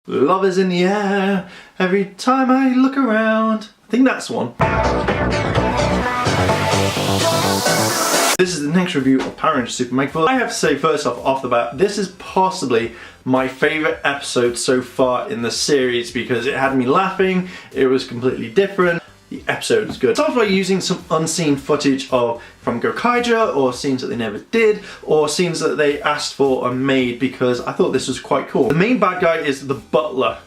Love is in the air every time I look around. I think that's one. This is the next review of Power Rangers Super Megaforce. I have to say first off the bat, this is possibly my favourite episode so far in the series because it had me laughing, it was completely different, the episode was good. It starts by using some unseen footage from Gokaiger, or scenes that they never did, or scenes that they asked for and made, because I thought this was quite cool. The main bad guy is the butler.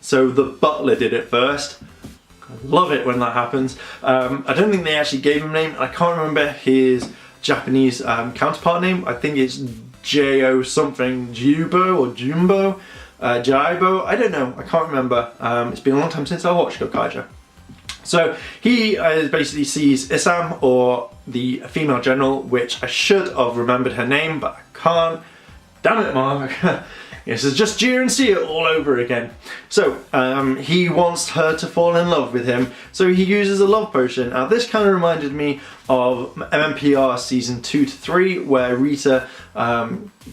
So the butler did it first. I love it when that happens. I don't think they actually gave him a name. I can't remember his Japanese counterpart name. I think it's J-O something, Jubo or Jumbo, Jaibo, I don't know, I can't remember. It's been a long time since I watched Gokaiger. So he basically sees Isam, or the female general, which I should have remembered her name, but I can't. Damn it, Mark. This is just Jeer and see it all over again. So he wants her to fall in love with him, so he uses a love potion. Now this kind of reminded me of MMPR season 2 to 3, where Rita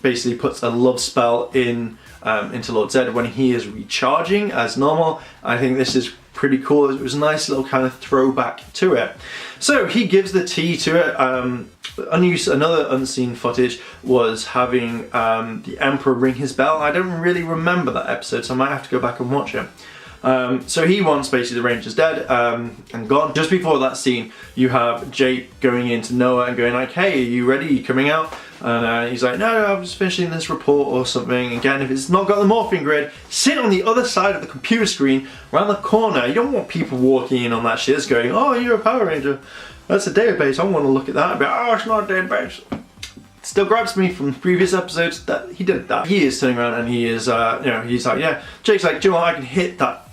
basically puts a love spell into Lord Zed when he is recharging as normal. I think this is pretty cool. It was a nice little kind of throwback to it. So he gives the tea to it. Another unseen footage was having the Emperor ring his bell. I don't really remember that episode, so I might have to go back and watch it. So he wants basically the Rangers dead and gone. Just before that scene, you have Jake going into Noah and going like, hey, are you ready? Are you coming out? And he's like, no, I'm just finishing this report or something. Again, if it's not got the morphing grid, sit on the other side of the computer screen around the corner. You don't want people walking in on that shit going, oh, you're a Power Ranger. That's a database. I want to look at that. But, oh, it's not a database. Still grabs me from previous episodes that he did that. He is turning around and he is, he's like, yeah. Jake's like, do you know what? I can hit that.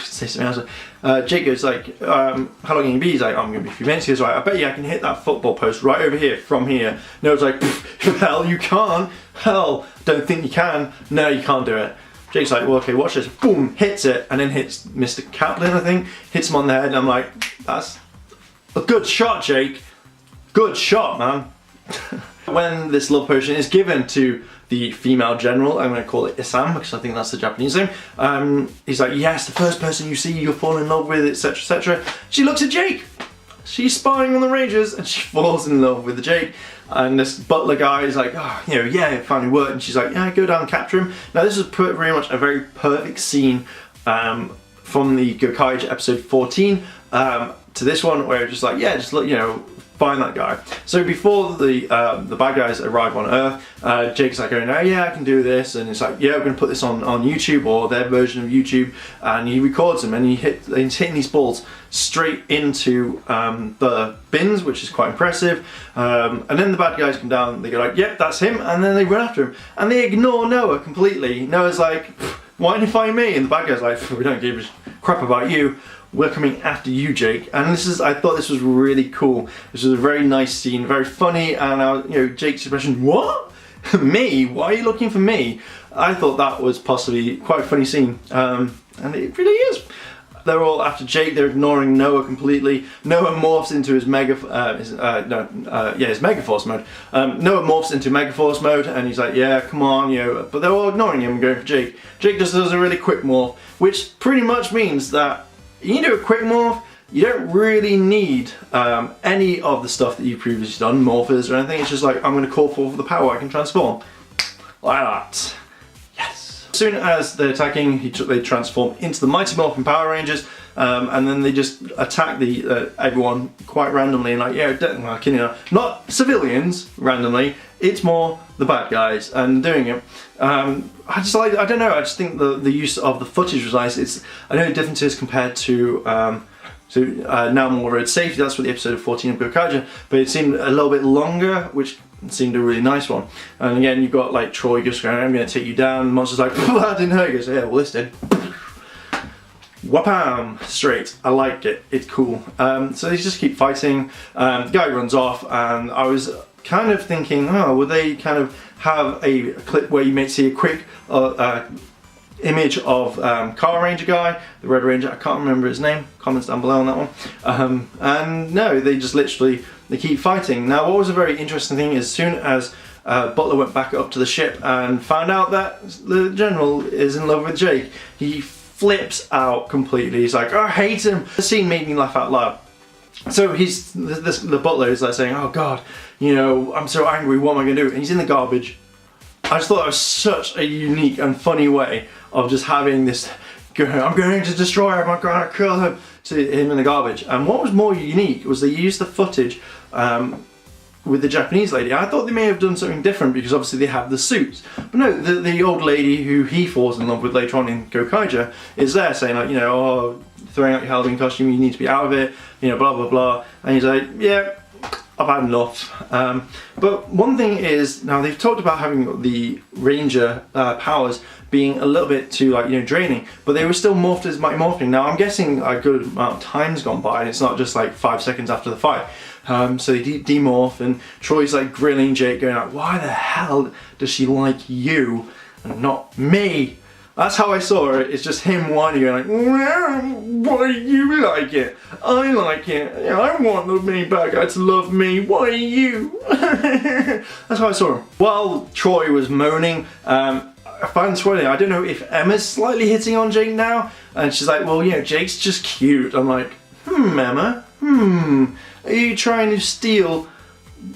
Say something else. Jake goes like, how long can you be? He's like, I'm going to be a few minutes. He goes, right, I bet you I can hit that football post right over here, from here. Noah's like, hell, you can't. Hell, don't think you can. No, you can't do it. Jake's like, well, okay, watch this. Boom, hits it, and then hits Mr. Kaplan, I think. Hits him on the head, and I'm like, that's a good shot, Jake. Good shot, man. When this love potion is given to the female general, I'm going to call it Isam because I think that's the Japanese name, he's like, yes, the first person you see you'll fall in love with, etc, etc. She looks at Jake. She's spying on the Rangers and she falls in love with Jake. And this butler guy is like, oh, yeah, it finally worked. And she's like, yeah, go down and capture him. Now this is very much a very perfect scene from the Gokaiger episode 14 to this one, where it's just like, yeah, just look, find that guy. So before the bad guys arrive on Earth, Jake's like going, oh yeah, I can do this, and it's like, yeah, we're gonna put this on YouTube, or their version of YouTube, and he records them, and he's hitting these balls straight into the bins, which is quite impressive. And then the bad guys come down, they go like, yep, that's him, and then they run after him, and they ignore Noah completely. Noah's like, why didn't you find me? And the bad guy's like, we don't give a crap about you. We're coming after you, Jake. And I thought this was really cool. This was a very nice scene, very funny, and Jake's expression, what? Me? Why are you looking for me? I thought that was possibly quite a funny scene, and it really is. They're all after Jake. They're ignoring Noah completely. Noah morphs into his his Megaforce mode. Noah morphs into Megaforce mode, and he's like, yeah, come on, But they're all ignoring him and going for Jake. Jake just does a really quick morph, which pretty much means that you can do a quick morph. You don't really need any of the stuff that you've previously done, morphers or anything. It's just like, I'm going to call for the power I can transform. Like that. Yes. As soon as they're attacking, they transform into the Mighty Morphin Power Rangers, and then they just attack everyone quite randomly, and like, not civilians randomly. It's more the bad guys and doing it. I don't know, I just think the use of the footage was nice. I know the differences compared to Now More Road Safety. That's what the episode of 14 of Gokaiger, but it seemed a little bit longer, which seemed a really nice one. And again, you've got like Troy just going, I'm going to take you down. The monster's like, that didn't hurt. He goes, yeah, well this did. Whapam! Straight. I like it. It's cool. So they just keep fighting. The guy runs off, and I was kind of thinking, oh, will they kind of have a clip where you may see a quick image of Car Ranger guy, the Red Ranger, I can't remember his name, comments down below on that one. And no, they just literally, they keep fighting. Now what was a very interesting thing is, as soon as Butler went back up to the ship and found out that the general is in love with Jake. He flips out completely. He's like, oh, I hate him. The scene made me laugh out loud. So the butler is like saying, oh God, you know, I'm so angry, what am I going to do? And he's in the garbage. I just thought that was such a unique and funny way of just having this, I'm going to destroy him, I'm going to kill him, to him in the garbage. And what was more unique was they used the footage with the Japanese lady. I thought they may have done something different because obviously they have the suits. But no, the old lady who he falls in love with later on in Gokaiger is there saying like, you know, oh, throwing out your Halloween costume, you need to be out of it, you know, blah blah blah. And he's like, yeah, I've had enough. But one thing is, now they've talked about having the Ranger powers being a little bit too, like, you know, draining, but they were still morphed as Mighty Morphing. Now I'm guessing a good amount of time's gone by and it's not just like 5 seconds after the fight. So they demorph and Troy's like grilling Jake going like, why the hell does she like you and not me? That's how I saw it. It's just him whining going like, well, why do you like it? I like it. I want the main bad guy to love me. Why you? That's how I saw him. While Troy was moaning, I find this funny. I don't know if Emma's slightly hitting on Jake now, and she's like, well, you know, Jake's just cute. I'm like, Emma, are you trying to steal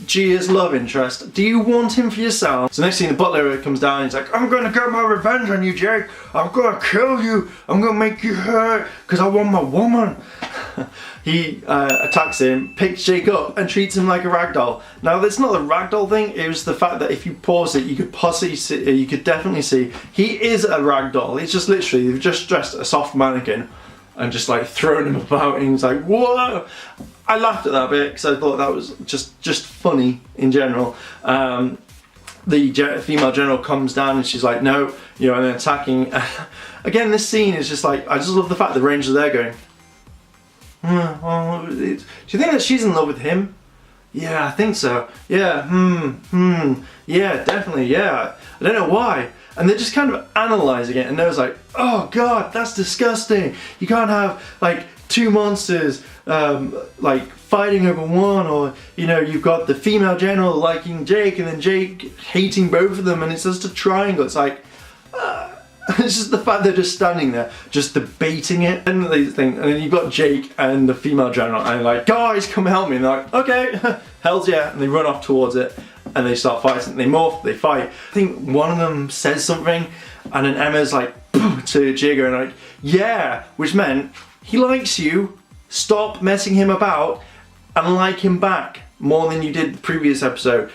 Gia's love interest? Do you want him for yourself? So next thing, the butler comes down and he's like, I'm gonna get my revenge on you, Jake. I'm gonna kill you. I'm gonna make you hurt because I want my woman. He attacks him, picks Jake up and treats him like a ragdoll. Now that's not the ragdoll thing, it was the fact that if you pause it, you could definitely see he is a ragdoll. It's just literally, they've just dressed a soft mannequin and just like thrown him about and he's like, whoa! I laughed at that bit because I thought that was just funny in general. The female general comes down and she's like, no, you know, and then attacking. Again, this scene is just like, I just love the fact the Rangers are there going, do you think that she's in love with him? Yeah, I think so. Yeah, yeah, definitely, yeah. I don't know why. And they're just kind of analysing it and they're like, oh God, that's disgusting. You can't have like two monsters like fighting over one, or you know, you've got the female general liking Jake and then Jake hating both of them, and it's just a triangle. It's like it's just the fact they're just standing there just debating it, and they think, and then you've got Jake and the female general and they're like, guys, come help me, and they're like, okay, hells yeah, and they run off towards it and they start fighting. They morph, they fight. I think one of them says something and then Emma's like to Jigger and like, yeah, which meant he likes you, stop messing him about and like him back more than you did the previous episode.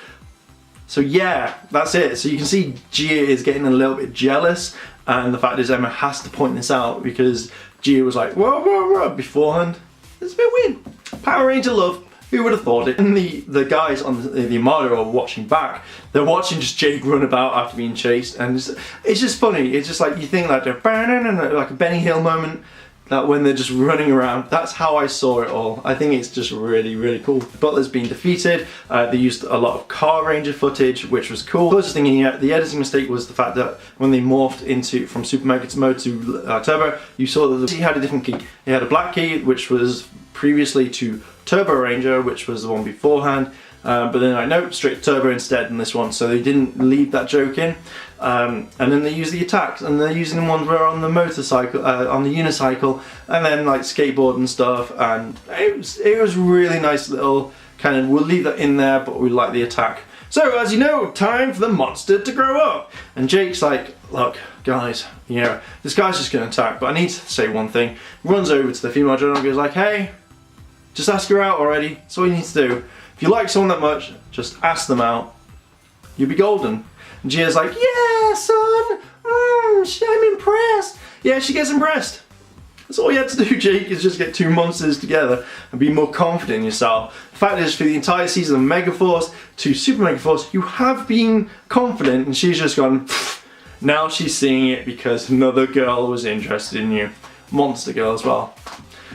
So yeah, that's it. So you can see Gia is getting a little bit jealous, and the fact is Emma has to point this out because Gia was like, whoa, whoa, whoa, beforehand. It's a bit weird. Power Ranger love. Who would have thought it? And the guys on the Armada are watching back. They're watching just Jake run about after being chased, and it's just funny. It's just like, you think like a Benny Hill moment, that when they're just running around. That's how I saw it all. I think it's just really, really cool. Butler's been defeated. They used a lot of Car Ranger footage, which was cool. Closest thing here, the editing mistake was the fact that when they morphed from Super Mega mode to Turbo, you saw that he had a different key. He had a black key, which was previously to Turbo Ranger, which was the one beforehand. But then like, nope, straight Turbo instead in this one, so they didn't leave that joke in. And then they use the attacks, and they're using the ones where on the motorcycle, on the unicycle, and then like skateboard and stuff, and it was really nice little kind of, we'll leave that in there, but we like the attack. So as you know, time for the monster to grow up. And Jake's like, look guys, you know, this guy's just gonna attack, but I need to say one thing. Runs over to the female general and goes like, hey, just ask her out already, that's all you need to do. If you like someone that much, just ask them out. You'll be golden. And Gia's like, yeah, son, I'm impressed. Yeah, she gets impressed. That's all you had to do, Jake, is just get two monsters together and be more confident in yourself. The fact is, for the entire season of Megaforce to Super Megaforce, you have been confident, and she's just gone, pfft. Now she's seeing it because another girl was interested in you. Monster girl as well.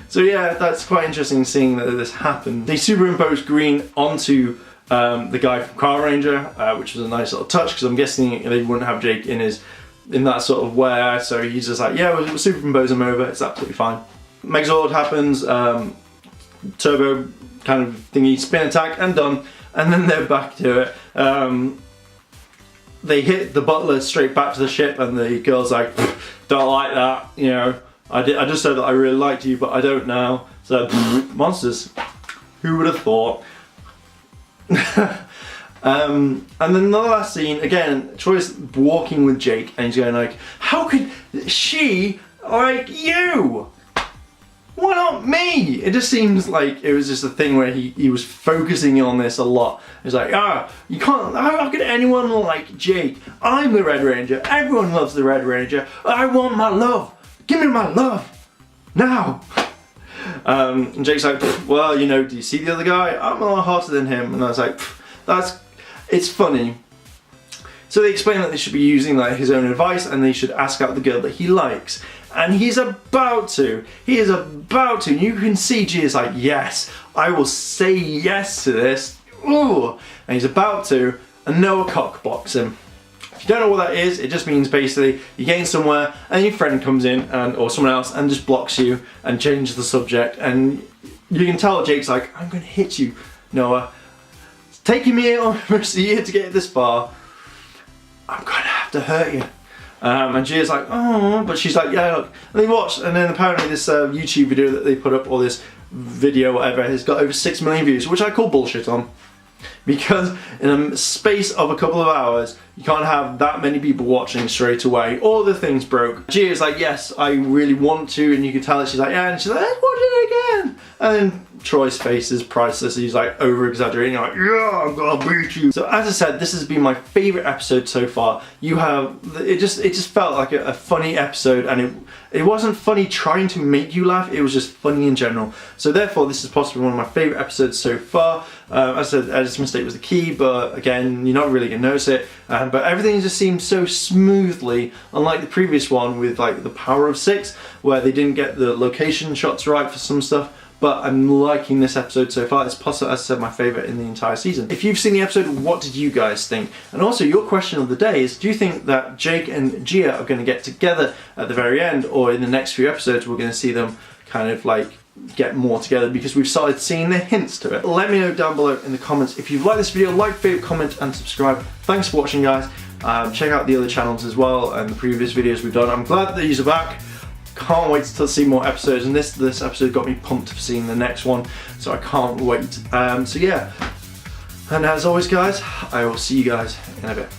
So yeah, that's quite interesting seeing that this happened. They superimposed Green onto the guy from Car Ranger, which was a nice little touch, because I'm guessing they wouldn't have Jake in that sort of wear, so he's just like, yeah, we'll superimpose him over, it's absolutely fine. Megazord happens, Turbo kind of thingy, spin attack, and done, and then they're back to it. they hit the butler straight back to the ship, and the girl's like, don't like that, you know, I just said that I really liked you, but I don't now, so monsters, who would have thought. And then the last scene, again, Troy's walking with Jake, and he's going like, how could she like you? Why not me? It just seems like it was just a thing where he was focusing on this a lot. He's like, you can't, how could anyone like Jake? I'm the Red Ranger, everyone loves the Red Ranger, I want my love, give me my love, now. And Jake's like, well, you know, do you see the other guy? I'm a lot hotter than him. And I was like, it's funny. So they explain that they should be using like his own advice, and they should ask out the girl that he likes. And he's about to. He is about to. You can see G is like, yes, I will say yes to this. Ooh. And he's about to, and Noah cockblocks him. If you don't know what that is, it just means basically you're getting somewhere and your friend comes in, or someone else, and just blocks you and changes the subject. And you can tell Jake's like, I'm going to hit you, Noah. It's taking me almost a year to get this far. I'm going to have to hurt you. And Gia's like, oh, but she's like, yeah, look. And they watch, and then apparently this YouTube video that they put up, or this video, whatever, has got over 6 million views, which I call bullshit on. Because in a space of a couple of hours, you can't have that many people watching straight away. All the things broke. Gia's like, yes, I really want to, and you can tell that she's like, yeah, and she's like, let's watch it again. And then Troy's face is priceless. He's like over-exaggerating, like, yeah, I'm gonna beat you. So as I said, this has been my favourite episode so far. It just felt like a funny episode, and it wasn't funny trying to make you laugh, it was just funny in general. So therefore, this is possibly one of my favourite episodes so far. As I said, editor's mistake was the key, but again, you're not really gonna notice it. But everything just seems so smoothly, unlike the previous one with like the Power of 6, where they didn't get the location shots right for some stuff. But I'm liking this episode so far. It's possibly, as I said, my favourite in the entire season. If you've seen the episode, what did you guys think? And also, your question of the day is, do you think that Jake and Gia are going to get together at the very end, or in the next few episodes we're going to see them kind of like get more together, because we've started seeing the hints to it? Let me know down below in the comments. If you've liked this video, like, favourite, comment and subscribe. Thanks for watching, guys. Check out the other channels as well and the previous videos we've done. I'm glad that these are back. Can't wait to see more episodes, and this episode got me pumped for seeing the next one, so I can't wait. So yeah, and as always guys, I will see you guys in a bit.